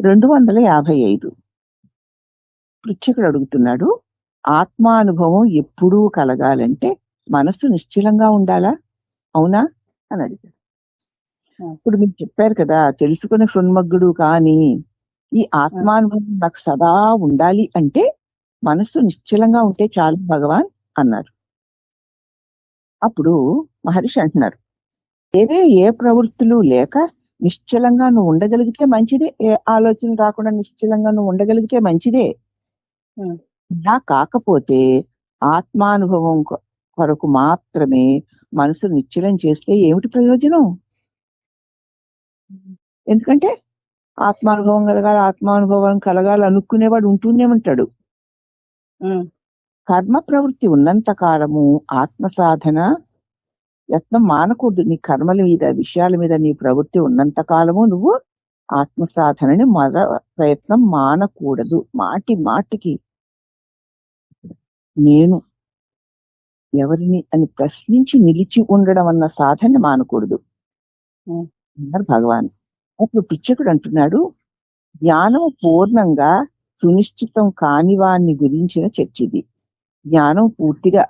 255. పృచ్ఛకుడు అడుగుతున్నాడు, ఆత్మానుభవం ఎప్పుడూ కలగాలంటే మనస్సు నిశ్చలంగా ఉండాలా, అవునా అని అడిగాడు. ఇప్పుడు మీరు చెప్పారు కదా, తెలుసుకునే హృన్మగ్గుడు కానీ ఈ ఆత్మానుభవం నాకు సదా ఉండాలి అంటే మనస్సు నిశ్చలంగా ఉంటే చాలు భగవాన్ అన్నారు. అప్పుడు మహర్షి అంటున్నారు, ఏ ప్రవృత్తులు లేక నిశ్చలంగా నువ్వు ఉండగలిగితే మంచిదే, ఏ ఆలోచన రాకుండా నిశ్చలంగా నువ్వు ఉండగలిగితే మంచిదే. ఇలా కాకపోతే ఆత్మానుభవం కొరకు మాత్రమే మనసు నిశ్చలం చేస్తే ఏమిటి ప్రయోజనం? ఎందుకంటే ఆత్మానుభవం కలగాలి అనుకునేవాడు ఉంటూనే ఉంటాడు. కర్మ ప్రవృత్తి ఉన్నంత కాలము ఆత్మ సాధన యత్నం మానకూడదు. నీ కర్మల మీద, విషయాల మీద నీ ప్రవృత్తి ఉన్నంత కాలము నువ్వు ఆత్మ సాధనని ప్రయత్నం మానకూడదు. మాటికి నేను ఎవరిని అని ప్రశ్నించి నిలిచి ఉండడం అన్న సాధన మానకూడదు అన్నారు భగవాన్. అప్పుడు పిచ్చకుడు అంటున్నాడు, జ్ఞానం పూర్ణంగా సునిశ్చితం కాని వాణ్ణి గురించిన చర్చ ఇది. జ్ఞానం పూర్తిగా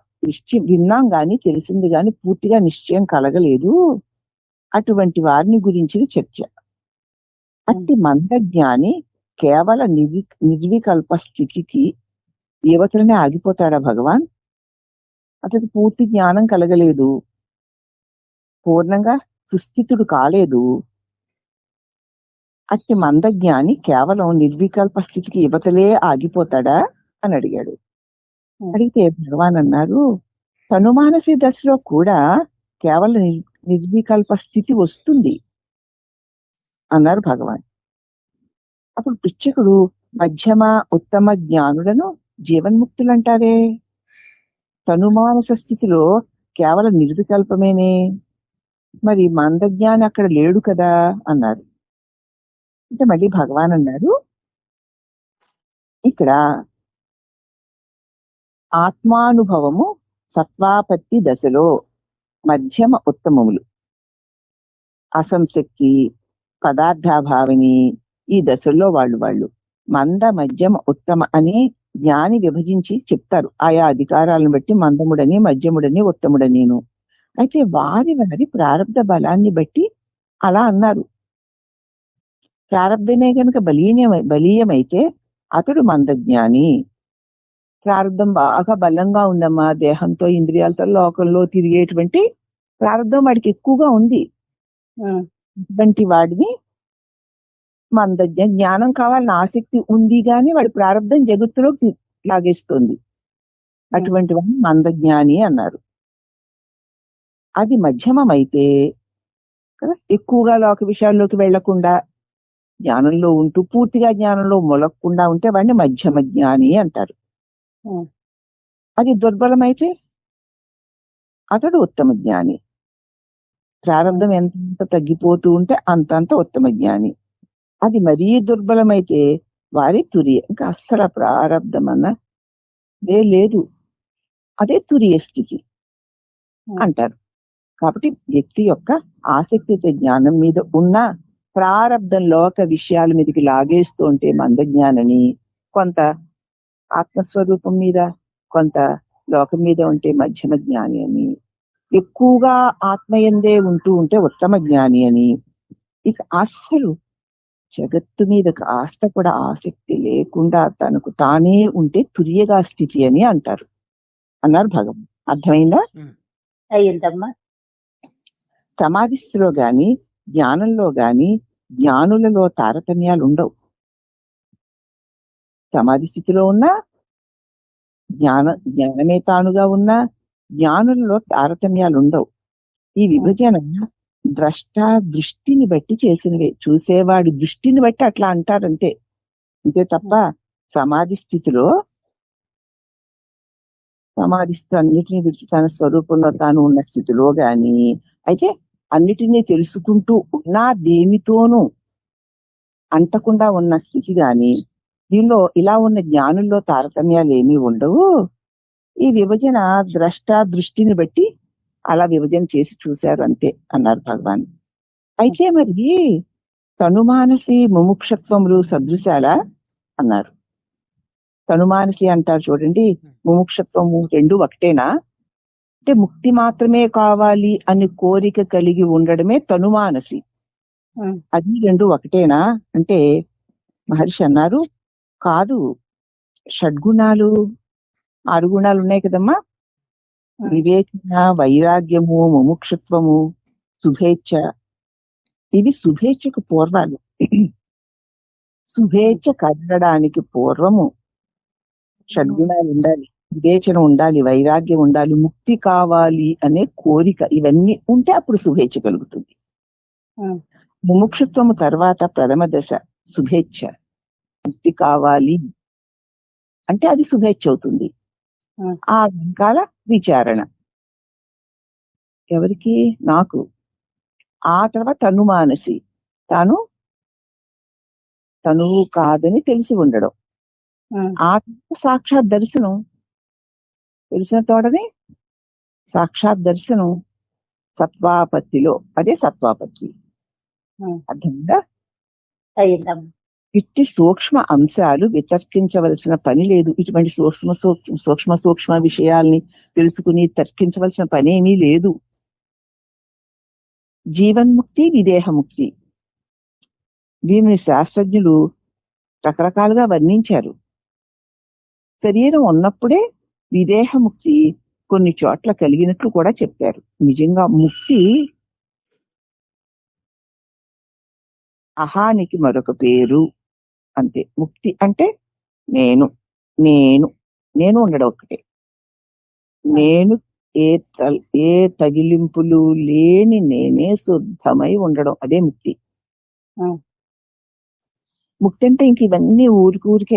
విన్నాం గాని, తెలిసింది గాని పూర్తిగా నిశ్చయం కలగలేదు, అటువంటి వారిని గురించిన చర్చ. అట్టి మందజ్ఞాని కేవల నిర్వికల్ప స్థితికి యువతలనే ఆగిపోతాడా భగవాన్? అతనికి పూర్తి జ్ఞానం కలగలేదు, పూర్ణంగా సుస్థితుడు కాలేదు. అట్టి మందజ్ఞాని కేవలం నిర్వికల్ప స్థితికి యువతలే ఆగిపోతాడా అని అడిగాడు. అడిగితే భగవాన్ అన్నారు, తనుమానసి దశలో కూడా కేవలం నిర్వికల్ప స్థితి వస్తుంది అన్నారు భగవాన్. అప్పుడు పిచ్చకుడు, మధ్యమ ఉత్తమ జ్ఞానులను జీవన్ముక్తులంటారే, తనుమానస స్థితిలో కేవలం నిర్వికల్పమేనే, మరి మందజ్ఞాని అక్కడ లేడు కదా అన్నారు. అంటే మళ్ళీ భగవాన్ అన్నారు, ఇక్కడ ఆత్మానుభవము సత్వాపత్తి దశలో మధ్యమ ఉత్తమములు, అసంశక్తి, పదార్థాభావిని, ఈ దశల్లో వాళ్ళు మంద మధ్యమ ఉత్తమ అని జ్ఞాని విభజించి చెప్తారు. ఆయా అధికారాలను బట్టి మందముడని, మధ్యముడని, ఉత్తముడనిను. అయితే వారి ప్రారంధ బలాన్ని బట్టి అలా అన్నారు. ప్రారంధమే కనుక బలీయమైతే అతడు మందజ్ఞాని. ప్రారంధం బాగా బలంగా ఉందమ్మా, దేహంతో ఇంద్రియాలతో లోకంలో తిరిగేటువంటి ప్రారంధం వాడికి ఎక్కువగా ఉంది, అటువంటి వాడిని మందజ్ఞ. జ్ఞానం కావాలని ఆసక్తి ఉంది కానీ వాడి ప్రారంధం జగత్తులోకి లాగేస్తుంది, అటువంటి వాడిని మందజ్ఞాని అన్నారు. అది మధ్యమైతే కదా, ఎక్కువగా లోక విషయాల్లోకి వెళ్లకుండా జ్ఞానంలో ఉంటూ పూర్తిగా జ్ఞానంలో మొలక్కుండా ఉంటే వాడిని మధ్యమ జ్ఞాని అంటారు. అది దుర్బలమైతే అతడు ఉత్తమ జ్ఞాని. ప్రారంధం ఎంత తగ్గిపోతూ ఉంటే అంతంత ఉత్తమ జ్ఞాని. అది మరీ దుర్బలమైతే వారి తురియ, ఇంకా అస్సలు ప్రారంధం అన్నదే లేదు, అదే తురియ స్థితి అంటారు. కాబట్టి వ్యక్తి యొక్క ఆసక్తిత జ్ఞానం మీద ఉన్న ప్రారంధం లోక విషయాల మీదకి లాగేస్తూ ఉంటే మందజ్ఞానని, కొంత ఆత్మస్వరూపం మీద కొంత లోకం మీద ఉంటే మధ్యమ జ్ఞాని అని, ఎక్కువగా ఆత్మయందే ఉంటూ ఉంటే ఉత్తమ జ్ఞాని అని, ఇక అస్సలు జగత్తు మీద కాస్త కూడా ఆసక్తి లేకుండా తనకు తానే ఉంటే తురియగా స్థితి అని అంటారు అన్నారు భగవాన్. అర్థమైందా? అయ్యిందమ్మా. సమాధి స్థితిలో గాని జ్ఞానంలో గాని జ్ఞానులలో తారతమ్యాలు ఉండవు. సమాధి స్థితిలో ఉన్న జ్ఞానమే తానుగా ఉన్న జ్ఞానులలో తారతమ్యాలు ఉండవు. ఈ విభజన ద్రష్ట దృష్టిని బట్టి చేసినవే, చూసేవాడి దృష్టిని బట్టి అట్లా అంటారంతే, అంతే తప్ప సమాధి స్థితిలో అన్నిటినీ విడిచి తన స్వరూపంలో తాను ఉన్న స్థితిలో గాని, అయితే అన్నిటినీ తెలుసుకుంటూ ఉన్నా దేనితోనూ అంటకుండా ఉన్న స్థితి గాని, దీనిలో ఇలా ఉన్న జ్ఞానుల్లో తారతమ్యాలు ఏమీ ఉండవు. ఈ విభజన ద్రష్ట దృష్టిని బట్టి అలా విభజన చేసి చూశారు అంతే అన్నారు భగవాన్. అయితే మరి తనుమానసి ముముక్షత్వములు సదృశాల అన్నారు. తనుమానసి అంటారు చూడండి, ముముక్షత్వము రెండు ఒకటేనా అంటే ముక్తి మాత్రమే కావాలి అని కోరిక కలిగి ఉండడమే తనుమానసి, అది రెండు ఒకటేనా అంటే మహర్షి అన్నారు కాదు, షడ్గుణాలు 6 గుణాలు ఉన్నాయి కదమ్మా, వివేచన, వైరాగ్యము, ముముక్షత్వము, శుభేచ్ఛ, ఇవి శుభేచ్ఛకు పూర్వాలు. శుభేచ్ఛ కలగడానికి పూర్వము షడ్గుణాలు ఉండాలి, వివేచన ఉండాలి, వైరాగ్యం ఉండాలి, ముక్తి కావాలి అనే కోరిక, ఇవన్నీ ఉంటే అప్పుడు శుభేచ్ఛ కలుగుతుంది. ముముక్షత్వము తర్వాత ప్రథమ దశ శుభేచ్ఛ, ముక్తి కావాలి అంటే అది శుభేచ్ఛ అవుతుంది. ఆ వెనకాల విచారణ, ఎవరికి? నాకు. ఆ తర్వాత తనుమానసి, తనువు కాదని తెలిసి ఉండడం. ఆ తర్వాత సాక్షాత్ దర్శనం, తెలిసిన తోడనే సాక్షాత్ దర్శనం సత్వాపత్తిలో, అదే సత్వాపత్తి. అర్థంగా ఇట్టి సూక్ష్మ అంశాలు వితర్కించవలసిన పని లేదు. ఇటువంటి సూక్ష్మ విషయాల్ని తెలుసుకుని తర్కించవలసిన పనేమీ లేదు. జీవన్ముక్తి, విదేహముక్తి, దీనిని శాస్త్రజ్ఞులు రకరకాలుగా వర్ణించారు. శరీరం ఉన్నప్పుడే విదేహముక్తి కొన్ని చోట్ల కలిగినట్లు కూడా చెప్పారు. నిజంగా ముక్తి అహానికి మరొక పేరు అంతే. ముక్తి అంటే నేను నేను నేను ఉండడం ఒక్కటే. నేను ఏ తగిలింపులు లేని నేనే శుద్ధమై ఉండడం, అదే ముక్తి. ముక్తి అంటే ఇంక ఇవన్నీ ఊరికే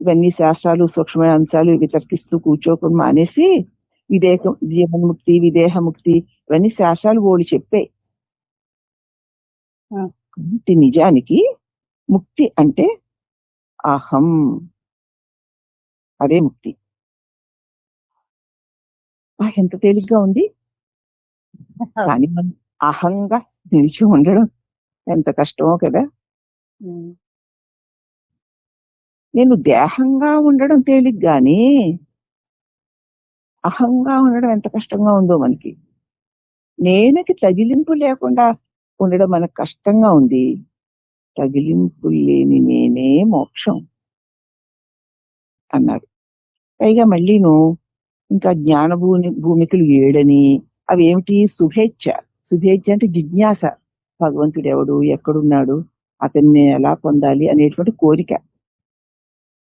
ఇవన్నీ శాస్త్రాలు సూక్ష్మమైన అంశాలు ఇవి తర్కిస్తూ కూర్చోకుండా మానేసి జీవన్ముక్తి, విదేహముక్తి ఇవన్నీ శాస్త్రాలు ఓడి చెప్పే. నిజానికి ముక్తి అంటే అహం, అదే ముక్తి. ఎంత తేలిగ్గా ఉంది, కానీ మనం అహంగా నిలిచి ఉండడం ఎంత కష్టమో కదా. నేను దేహంగా ఉండడం తేలిగ్గాని అహంగా ఉండడం ఎంత కష్టంగా ఉందో మనకి. నేనకి తగిలింపు లేకుండా ఉండడం మనకు కష్టంగా ఉంది. తగిలింపు లేని నేనే మోక్షం అన్నారు. పైగా మళ్ళీను ఇంకా జ్ఞాన భూమికలు 7 అవి ఏమిటి? శుభేచ్ఛ. శుభేచ్ఛ అంటే జిజ్ఞాస, భగవంతుడు ఎవడు, ఎక్కడున్నాడు, అతన్ని ఎలా పొందాలి అనేటువంటి కోరిక.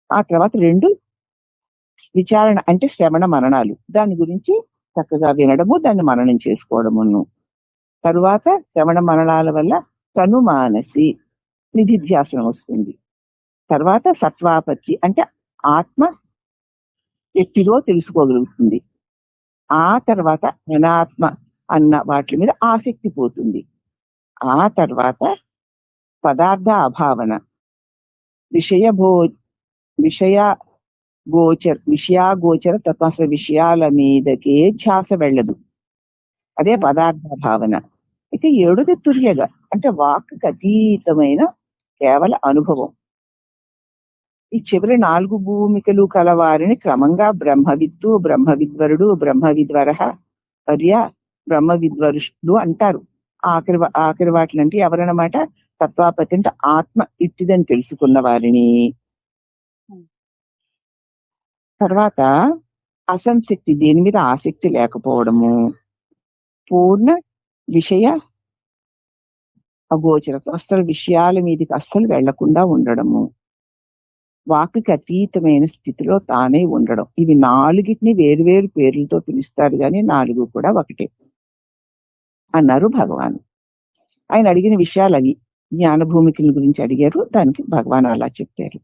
ఆ తర్వాత 2 విచారణ అంటే శ్రవణ మననాలు, దాని గురించి చక్కగా వినడము, దాన్ని మననం చేసుకోవడమును. తరువాత శ్రవణ మననాల వల్ల తనుమానసి నిధిధ్యాసనం వస్తుంది. తర్వాత సత్వాపత్తి అంటే ఆత్మ ఎట్టిదో తెలుసుకోగలుగుతుంది. ఆ తర్వాత అనాత్మ అన్న వాటి మీద ఆసక్తి పోతుంది. ఆ తర్వాత పదార్థ అభావన, విషయాగోచర తత్వ విషయాల మీదకే ధ్యాస వెళ్ళదు, అదే పదార్థ భావన. అయితే 7ది తుర్యగా అంటే వాక్కి అతీతమైన కేవల అనుభవం. ఈ చివరి 4 భూమికలు కలవారిని క్రమంగా బ్రహ్మవిత్తు, బ్రహ్మవిద్వరుడు, బ్రహ్మవిద్వర, పర్య, బ్రహ్మవిద్వరుష్టులు అంటారు. ఆఖరి వాటిలంటే ఎవరన్నమాట? తత్వాపతి అంటే ఆత్మ ఇట్టిదని తెలుసుకున్న వారిని. తర్వాత అసంశక్తి, దేని మీద ఆసక్తి లేకపోవడము, పూర్ణ విషయ అగోచరత్వం, అస్సలు విషయాల మీదకి అస్సలు వెళ్లకుండా ఉండడము, వాక్కి అతీతమైన స్థితిలో తానే ఉండడం. ఇవి 4టిని వేరువేరు పేర్లతో పిలుస్తారు కానీ 4 కూడా ఒకటే అన్నారు భగవాన్. ఆయన అడిగిన విషయాలు అవి. జ్ఞాన భూమికల గురించి అడిగారు, దానికి భగవాన్ అలా చెప్పారు.